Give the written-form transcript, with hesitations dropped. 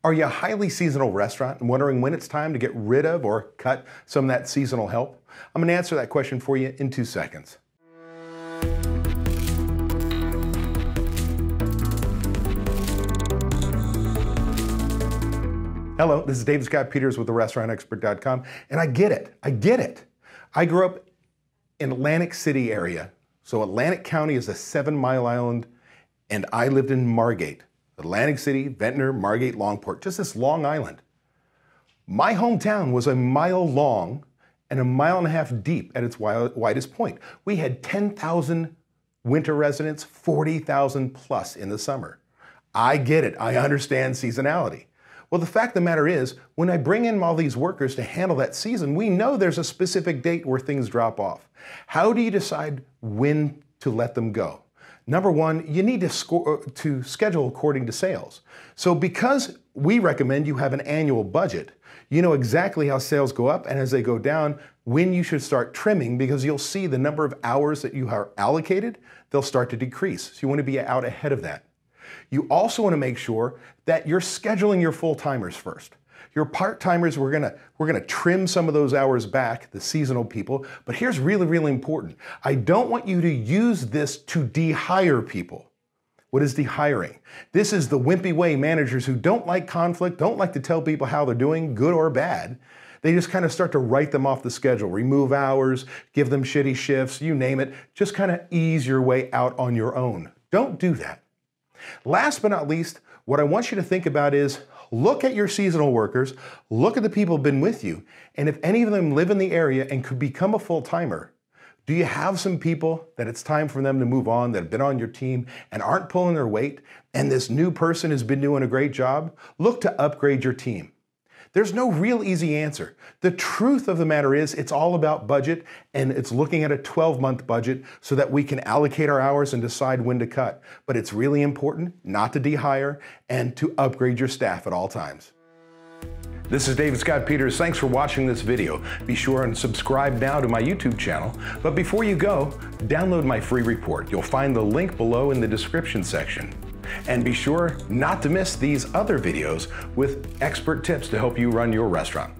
Are you a highly seasonal restaurant and wondering when it's time to get rid of or cut some of that seasonal help? I'm going to answer that question for you in 2 seconds. Hello, this is David Scott Peters with therestaurantexpert.com, and I get it. I grew up in Atlantic City area, so Atlantic County is a 7-mile island, and I lived in Margate. Atlantic City, Ventnor, Margate, Longport, just this long island. My hometown was a mile long and a mile and a half deep at its widest point. We had 10,000 winter residents, 40,000 plus in the summer. I get it, I understand seasonality. Well, the fact of the matter is, when I bring in all these workers to handle that season, we know there's a specific date where things drop off. How do you decide when to let them go? Number one, you need to schedule according to sales. So because we recommend you have an annual budget, you know exactly how sales go up and as they go down, when you should start trimming, because you'll see the number of hours that you are allocated, they'll start to decrease. So you want to be out ahead of that. You also want to make sure that you're scheduling your full-timers first. Your part-timers, we're gonna trim some of those hours back, the seasonal people, but here's really important. I don't want you to use this to de-hire people. What is de-hiring? This is the wimpy way managers who don't like conflict, don't like to tell people how they're doing, good or bad. They just kind of start to write them off the schedule, remove hours, give them shitty shifts, you name it, just kind of ease your way out on your own. Don't do that. Last but not least, what I want you to think about is look at your seasonal workers, look at the people who've been with you, and if any of them live in the area and could become a full-timer, do you have some people that it's time for them to move on that have been on your team and aren't pulling their weight, and this new person has been doing a great job? Look to upgrade your team. There's no real easy answer. The truth of the matter is it's all about budget, and it's looking at a 12-month budget so that we can allocate our hours and decide when to cut. But it's really important not to de-hire and to upgrade your staff at all times. This is David Scott Peters. Thanks for watching this video. Be sure and subscribe now to my YouTube channel. But before you go, download my free report. You'll find the link below in the description section. And be sure not to miss these other videos with expert tips to help you run your restaurant.